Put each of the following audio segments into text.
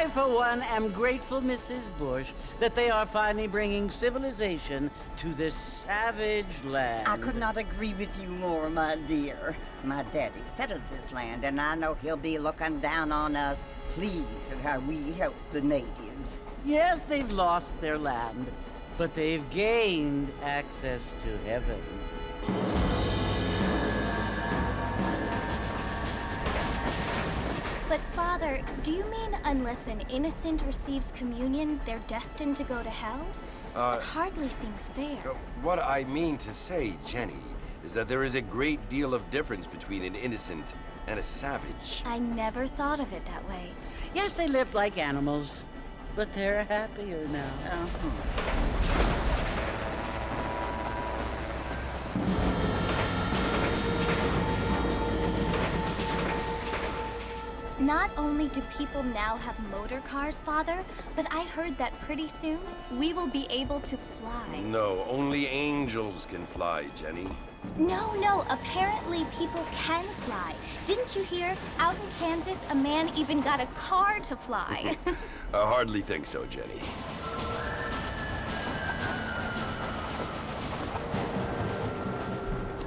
I, for one, am grateful, Mrs. Bush, that they are finally bringing civilization to this savage land. I could not agree with you more, my dear. My daddy settled this land, and I know he'll be looking down on us, pleased at how we helped the natives. Yes, they've lost their land, but they've gained access to heaven. But Father, do you mean unless an innocent receives communion, they're destined to go to hell? That hardly seems fair. What I mean to say, Jenny, is that there is a great deal of difference between an innocent and a savage. I never thought of it that way. Yes, they lived like animals, but they're happier now. Not only do people now have motor cars, Father, but I heard that pretty soon we will be able to fly. No, only angels can fly, Jenny. No, apparently people can fly. Didn't you hear? Out in Kansas, a man even got a car to fly. I hardly think so, Jenny.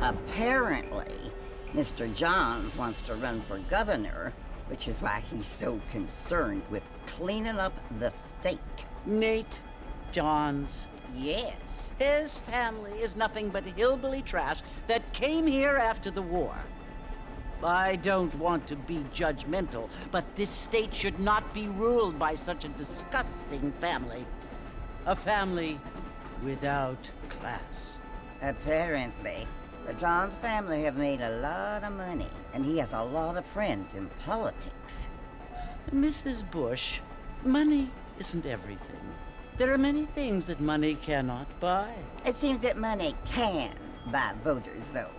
Apparently, Mr. Johns wants to run for governor, which is why he's so concerned with cleaning up the state. Nate Johns. Yes. His family is nothing but hillbilly trash that came here after the war. I don't want to be judgmental, but this state should not be ruled by such a disgusting family. A family without class. Apparently. The Johns family have made a lot of money, and he has a lot of friends in politics. Mrs. Bush, money isn't everything. There are many things that money cannot buy. It seems that money can buy voters, though.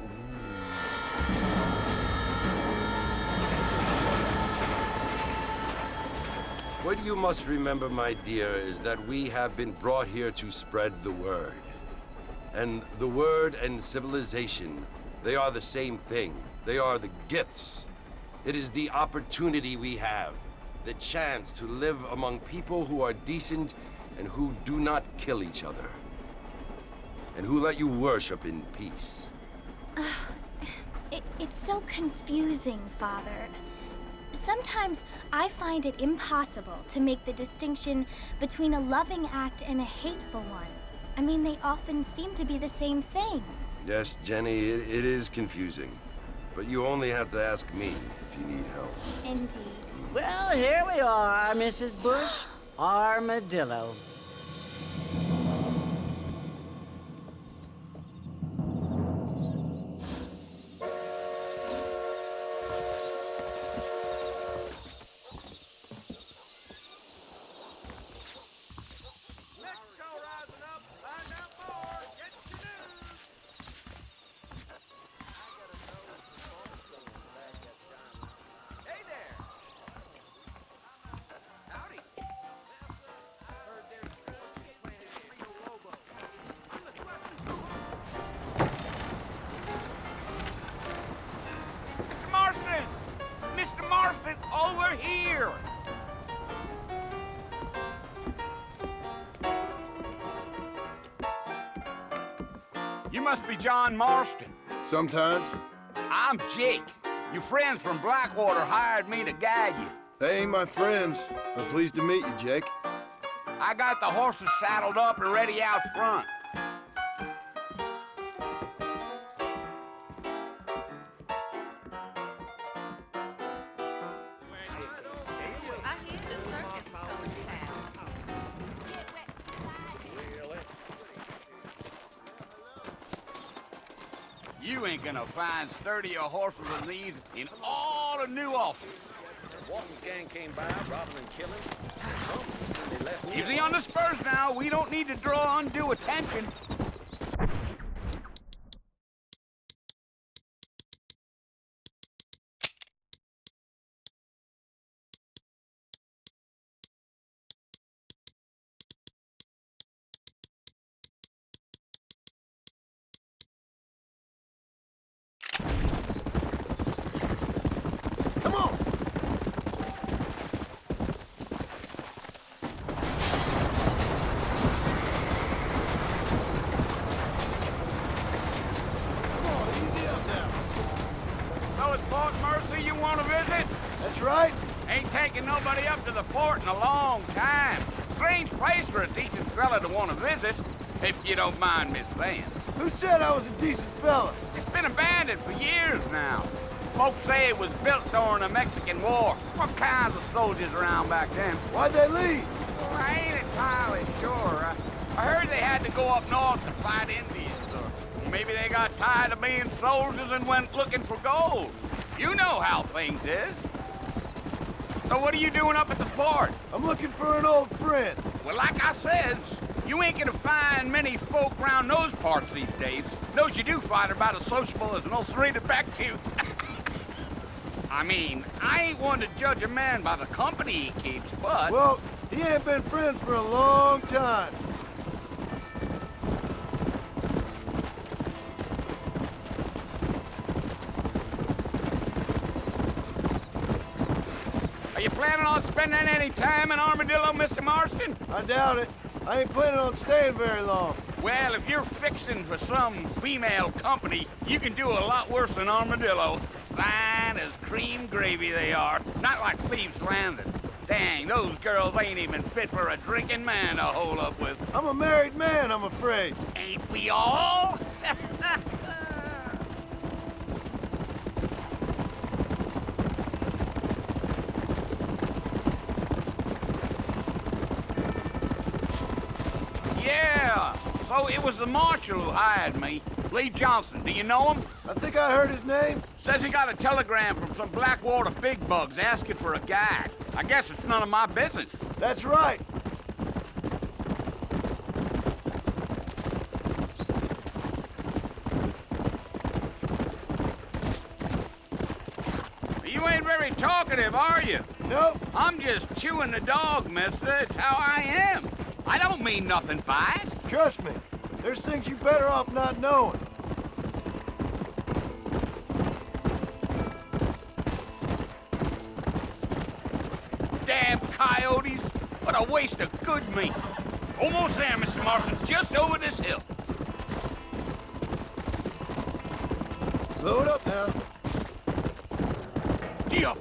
What you must remember, my dear, is that we have been brought here to spread the word. And the word and civilization, they are the same thing. They are the gifts. It is the opportunity we have, the chance to live among people who are decent and who do not kill each other, and who let you worship in peace. It's so confusing, Father. Sometimes I find it impossible to make the distinction between a loving act and a hateful one. I mean, they often seem to be the same thing. Yes, Jenny, it is confusing. But you only have to ask me if you need help. Indeed. Well, here we are, Mrs. Bush. Armadillo. Over here! You must be John Marston. Sometimes. I'm Jake. Your friends from Blackwater hired me to guide you. They ain't my friends, but pleased to meet you, Jake. I got the horses saddled up and ready out front. You ain't gonna find sturdier horses than these in all of New Ulster. Walton's gang came by, robbing and killing. They left. Easy on the spurs now. We don't need to draw undue attention. Ain't taken nobody up to the fort in a long time. Strange place for a decent fella to want to visit, if you don't mind me saying. Who said I was a decent fella? It's been abandoned for years now. Folks say it was built during the Mexican War. What kinds of soldiers around back then? Why'd they leave? Well, I ain't entirely sure. I heard they had to go up north to fight Indians, or maybe they got tired of being soldiers and went looking for gold. You know how things is. So what are you doing up at the fort? I'm looking for an old friend. Well, like I said, you ain't gonna find many folk around those parts these days. Those you do find are about as sociable as an ulcerated back tooth. I mean, I ain't one to judge a man by the company he keeps, but... Well, he ain't been friends for a long time. Are you planning on spending any time in Armadillo, Mr. Marston? I doubt it. I ain't planning on staying very long. Well, if you're fixing for some female company, you can do a lot worse than Armadillo. Fine as cream gravy they are. Not like Thieves' Landing. Dang, those girls ain't even fit for a drinking man to hole up with. I'm a married man, I'm afraid. Ain't we all? Yeah, so it was the marshal who hired me. Lee Johnson, do you know him? I think I heard his name. Says he got a telegram from some Blackwater big bugs asking for a guide. I guess it's none of my business. That's right. You ain't very talkative, are you? Nope. I'm just chewing the dog, mister. It's how I am. I don't mean nothing by it. Trust me. There's things you better off not knowing. Damn coyotes. What a waste of good meat. Almost there, Mr. Marston. Just over this hill. Slow it up now. Deal.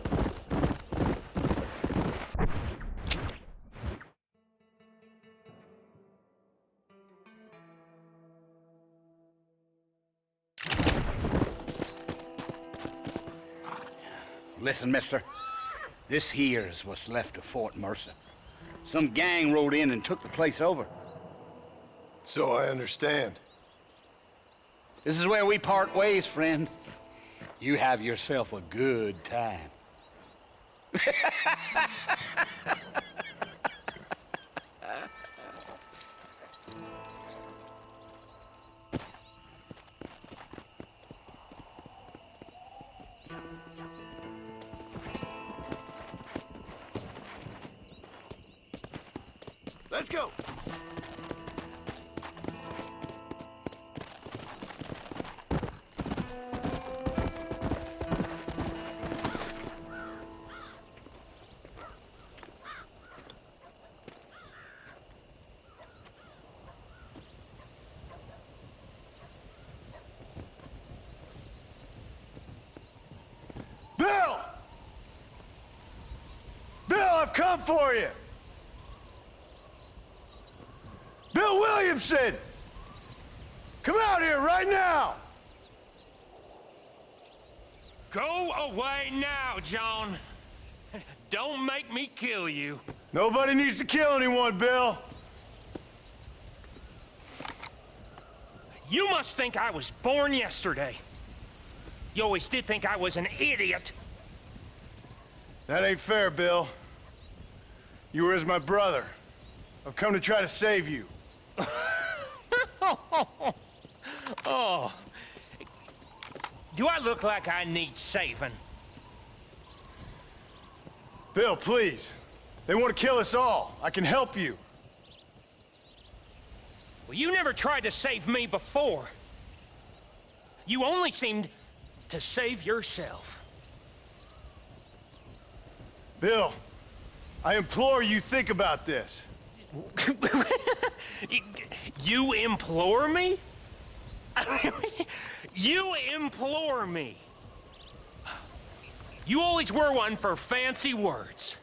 Listen, mister. This here is what's left of Fort Mercer. Some gang rode in and took the place over. So I understand. This is where we part ways, friend. You have yourself a good time. Let's go. Bill! Bill, I've come for you! Bill Williamson! Come out here right now! Go away now, John. Don't make me kill you. Nobody needs to kill anyone, Bill. You must think I was born yesterday. You always did think I was an idiot. That ain't fair, Bill. You were as my brother. I've come to try to save you. Oh. Do I look like I need saving? Bill, please. They want to kill us all. I can help you. Well, you never tried to save me before. You only seemed to save yourself. Bill, I implore you think about this. You implore me? You implore me? You always were one for fancy words.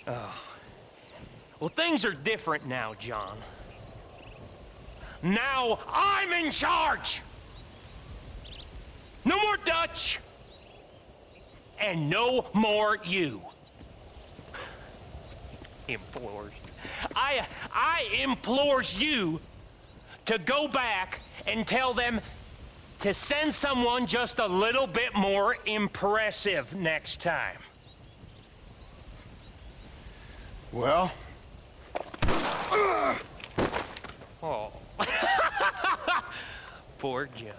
Oh. Well, things are different now, John. Now I'm in charge! No more Dutch! And no more you. Implores. I implores you to go back and tell them to send someone just a little bit more impressive next time. Well? Oh. Poor John.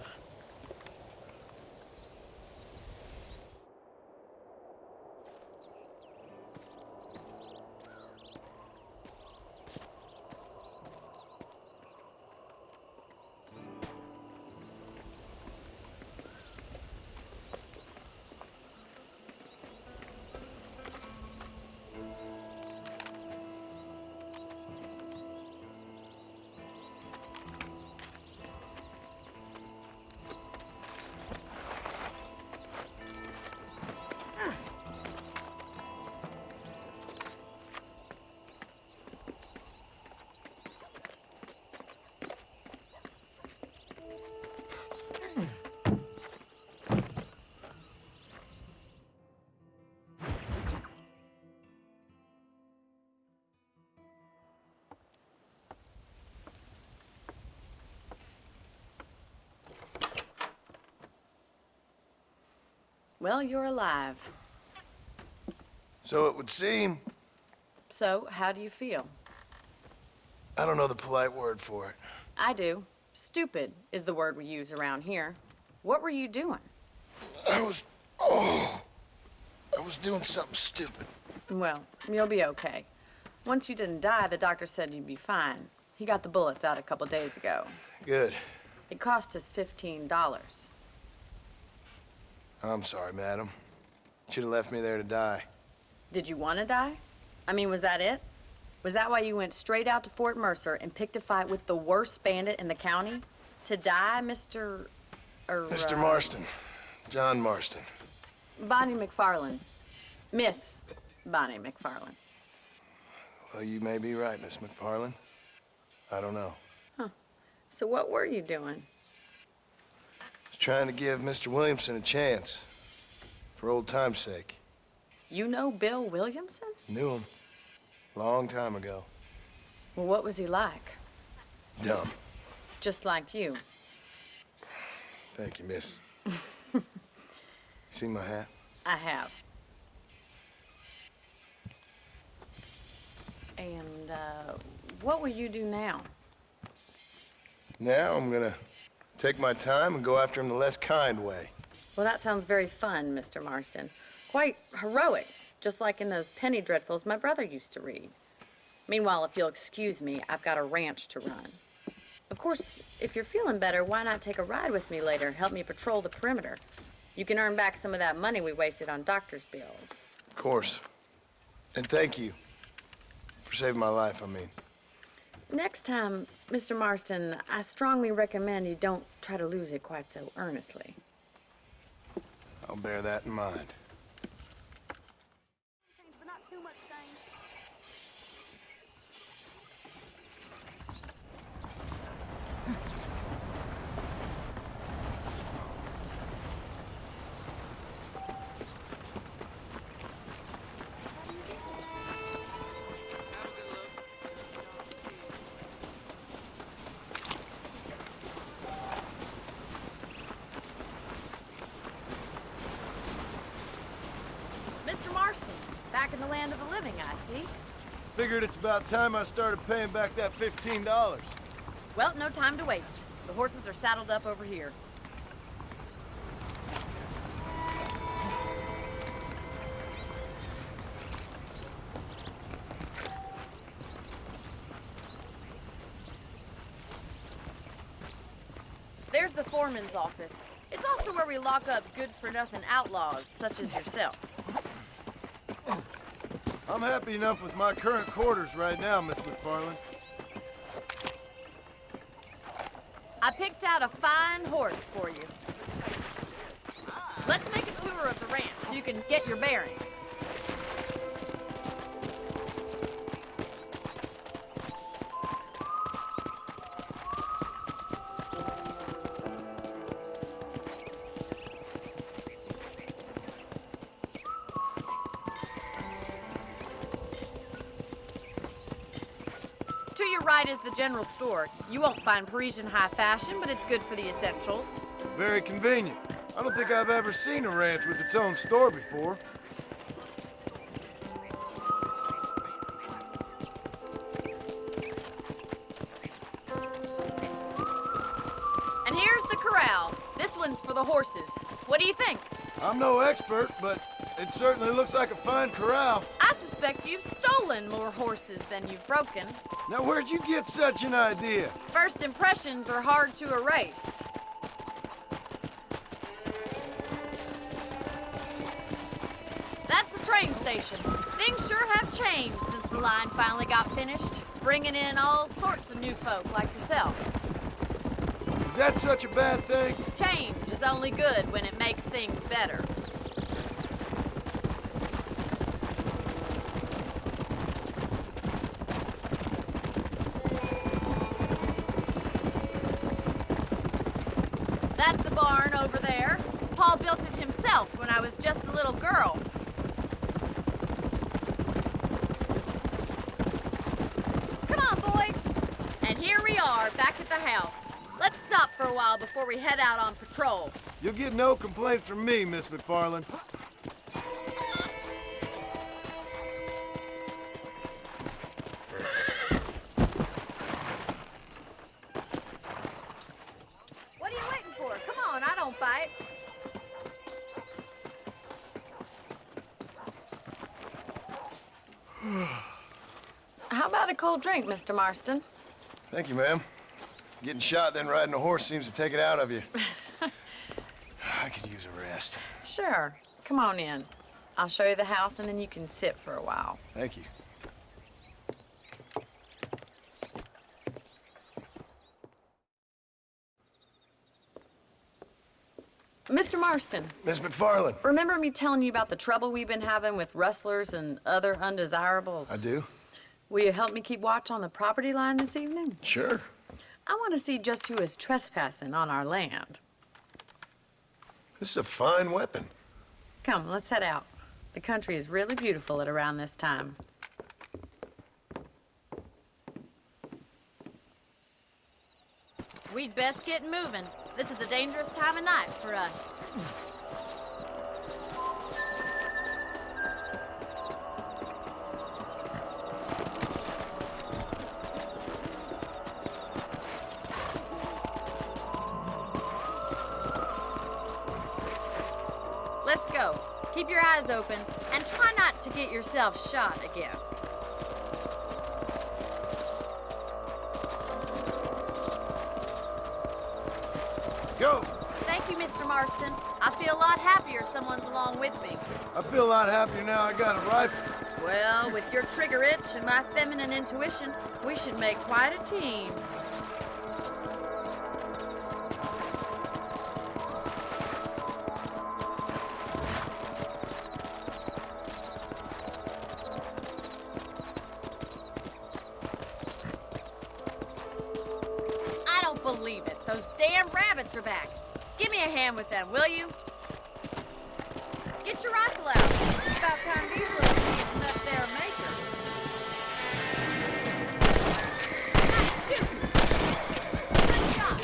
Well, you're alive. So it would seem. So, how do you feel? I don't know the polite word for it. I do. Stupid is the word we use around here. What were you doing? I was doing something stupid. Well, you'll be okay. Once you didn't die, the doctor said you'd be fine. He got the bullets out a couple days ago. Good. It cost us $15. I'm sorry, madam. Should have left me there to die. Did you want to die? I mean, was that it? Was that why you went straight out to Fort Mercer and picked a fight with the worst bandit in the county? To die, Mr. Mr. Marston. John Marston. Bonnie McFarland. Miss Bonnie McFarland. Well, you may be right, Miss McFarland. I don't know. Huh. So what were you doing? I was trying to give Mr. Williamson a chance. For old time's sake. You know Bill Williamson? Knew him. Long time ago. Well, what was he like? Dumb. Just like you. Thank you, miss. See my hat? I have. And, what will you do now? Now I'm gonna take my time and go after him the less kind way. Well, that sounds very fun, Mr. Marston. Quite heroic, just like in those penny dreadfuls my brother used to read. Meanwhile, if you'll excuse me, I've got a ranch to run. Of course, if you're feeling better, why not take a ride with me later? Help me patrol the perimeter. You can earn back some of that money we wasted on doctor's bills. Of course. And thank you. For saving my life, I mean. Next time, Mr. Marston, I strongly recommend you don't try to lose it quite so earnestly. I'll bear that in mind. Mr. Marston, back in the land of the living, I see. Figured it's about time I started paying back that $15. Well, no time to waste. The horses are saddled up over here. There's the foreman's office. It's also where we lock up good-for-nothing outlaws, such as yourself. I'm happy enough with my current quarters right now, Miss McFarland. I picked out a fine horse for you. Let's make a tour of the ranch so you can get your bearings. To your right is the general store. You won't find Parisian high fashion, but it's good for the essentials. Very convenient. I don't think I've ever seen a ranch with its own store before. And here's the corral. This one's for the horses. What do you think? I'm no expert, but it certainly looks like a fine corral. I suspect you've stolen more horses than you've broken. Now, where'd you get such an idea? First impressions are hard to erase. That's the train station. Things sure have changed since the line finally got finished, bringing in all sorts of new folk like yourself. Is that such a bad thing? Change is only good when it makes things better. That's the barn over there. Paul built it himself when I was just a little girl. Come on, boys. And here we are, back at the house. Let's stop for a while before we head out on patrol. You'll get no complaints from me, Miss McFarland. What are you waiting for? Come on, I don't fight. How about a cold drink, Mr. Marston? Thank you, ma'am. Getting shot, then riding a horse seems to take it out of you. I could use a rest. Sure. Come on in. I'll show you the house, and then you can sit for a while. Thank you. Mr. Marston, Miss McFarland. remember me telling you about the trouble we've been having with rustlers and other undesirables? I do? Will you help me keep watch on the property line this evening? Sure. I want to see just who is trespassing on our land. This is a fine weapon. Come, let's head out. The country is really beautiful at around this time. We'd best get moving. This is a dangerous time of night for us. Let's go. Keep your eyes open and try not to get yourself shot again. Go! Thank you, Mr. Marston. I feel a lot happier someone's along with me. I feel a lot happier now I got a rifle. Well, with your trigger itch and my feminine intuition, we should make quite a team. I don't believe it. Those damn rabbits are back. Give me a hand with them, will you? Get your rifle out. It's about time these little things left their maker. Nice shooting. Good shot.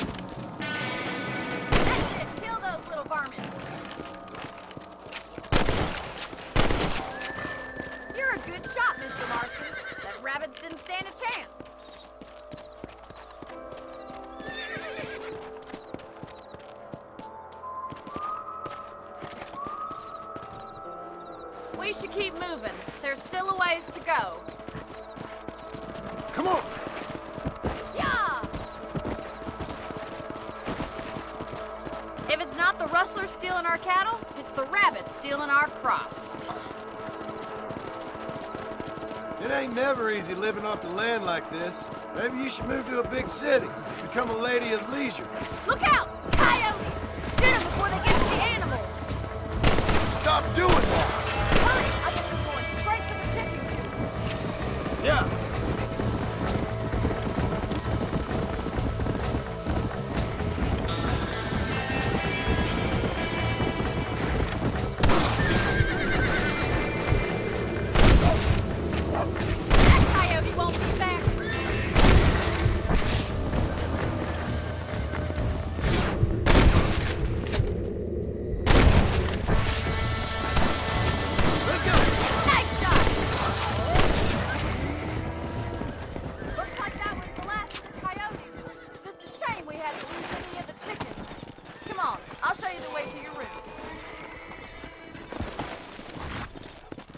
That's it. Kill those little varmints. You're a good shot, Mr. Marston. That rabbits didn't stand a chance. We should keep moving. There's still a ways to go. Come on! Yeah! If it's not the rustlers stealing our cattle, it's the rabbits stealing our crops. It ain't never easy living off the land like this. Maybe you should move to a big city. Become a lady of leisure. Look out! Coyotes! Shoot them before they get to the animals!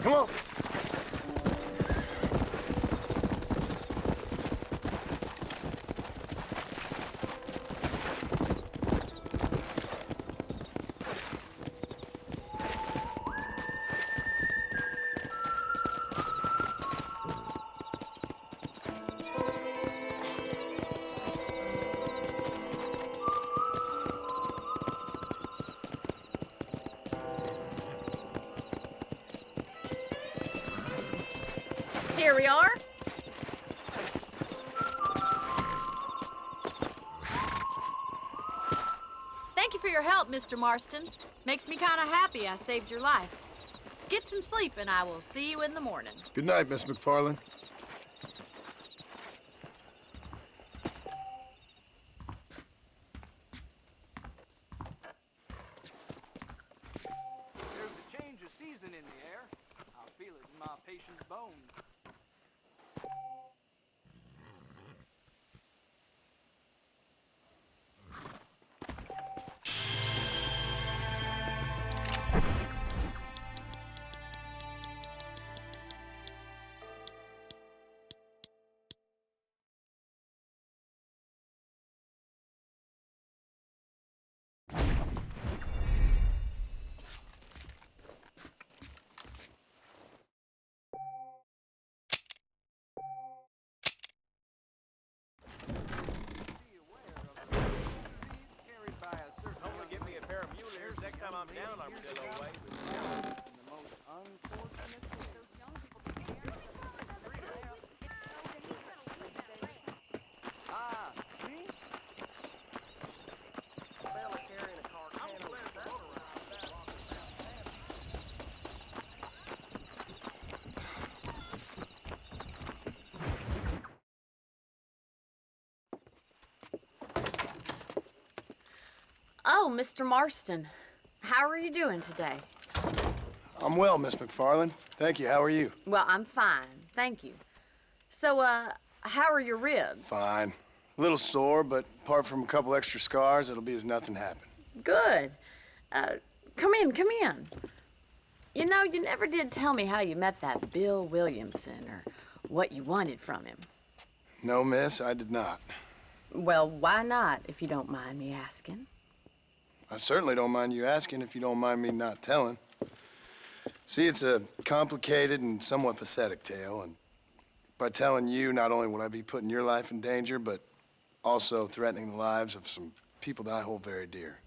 Come on. Here we are. Thank you for your help, Mr. Marston. Makes me kind of happy I saved your life. Get some sleep and I will see you in the morning. Good night, Miss McFarland. There's a change of season in the air. I feel it in my patient's bones. Only give me a pair of mule ears next time I'm down Armadillo Way. The most unfortunate those young people see? Fella carrying a carcano of water around. Oh, Mr. Marston. How are you doing today? I'm well, Miss McFarland. Thank you. How are you? Well, I'm fine. Thank you. So, how are your ribs? Fine. A little sore, but apart from a couple extra scars, it'll be as nothing happened. Good. Come in, come in. You know, you never did tell me how you met that Bill Williamson or what you wanted from him. No, miss, I did not. Well, why not, if you don't mind me asking? I certainly don't mind you asking if you don't mind me not telling. See, it's a complicated and somewhat pathetic tale, and by telling you, not only would I be putting your life in danger, but also threatening the lives of some people that I hold very dear.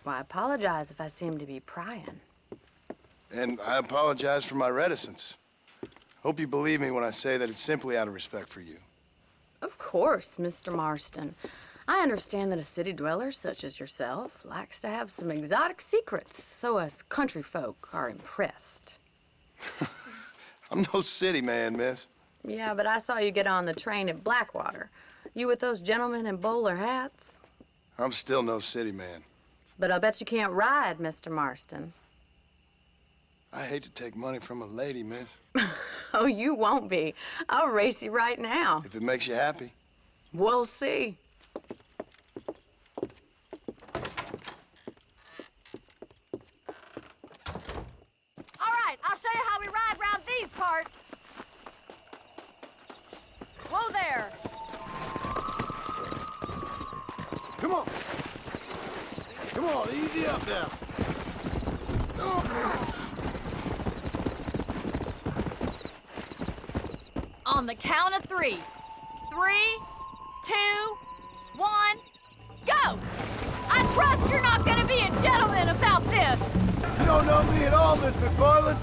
Well, I apologize if I seem to be prying. And I apologize for my reticence. Hope you believe me when I say that it's simply out of respect for you. Of course, Mr. Marston. I understand that a city dweller such as yourself likes to have some exotic secrets, so us country folk are impressed. I'm no city man, miss. Yeah, but I saw you get on the train at Blackwater. You with those gentlemen in bowler hats? I'm still no city man. But I bet you can't ride, Mr. Marston. I hate to take money from a lady, miss. Oh, you won't be. I'll race you right now. If it makes you happy. We'll see. All right, I'll show you how we ride round these parts. Whoa there. Come on. Come on, easy up now. On the count of 3. 3, 2, 1, go! I trust you're not gonna be a gentleman about this. You don't know me at all, Miss McFarland.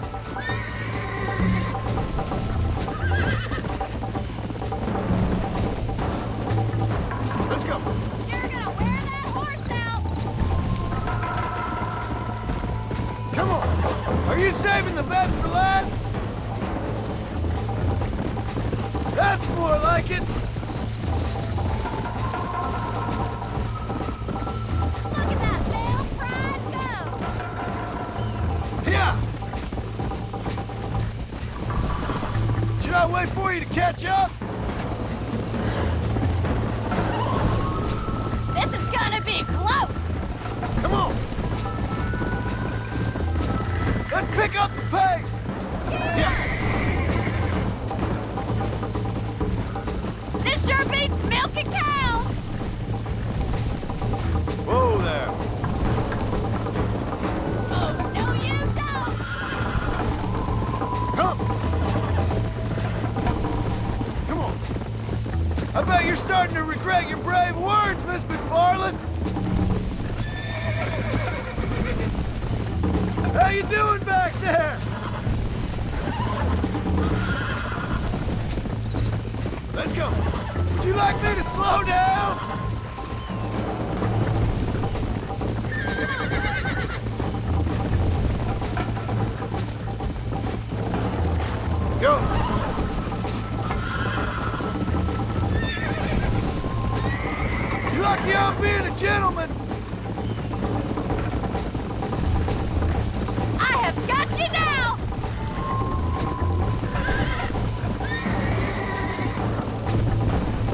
Let's go. You're gonna wear that horse out. Come on. Are you saving the best for last? That's more like it. Look at that, Bill. Pride, go. Yeah. Should I wait for you to catch up? This is gonna be close. Come on. Let's pick up the pace. Yeah! I bet you're starting to regret your brave words, Miss McFarland. How you doing back there? Let's go. Would you like me to slow down? Go. You're lucky I'm being a gentleman. I have got you now!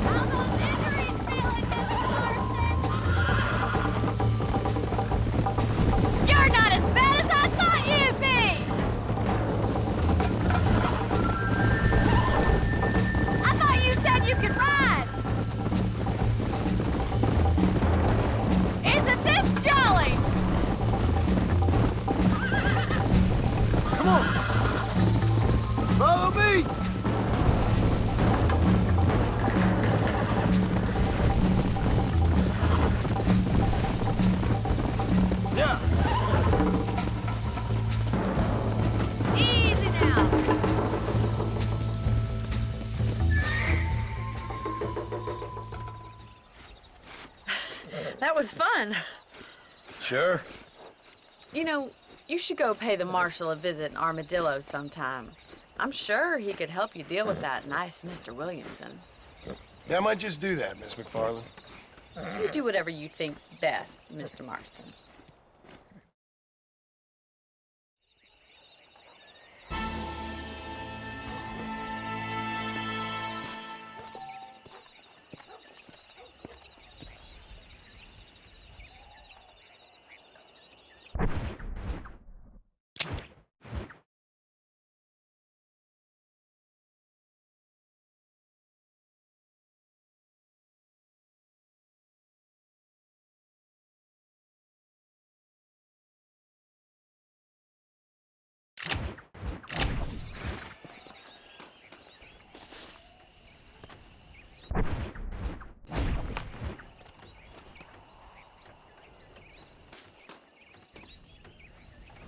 How those injuries feeling, Mr. Marston? You're not as bad as I thought you'd be! I thought you said you could ride! Isn't this jolly? Come on. Follow me. Yeah. Easy now. That was fun. Sure. You know, you should go pay the marshal a visit in Armadillo sometime. I'm sure he could help you deal with that nice Mr. Williamson. Yeah, I might just do that, Miss McFarland. You do whatever you think's best, Mr. Marston.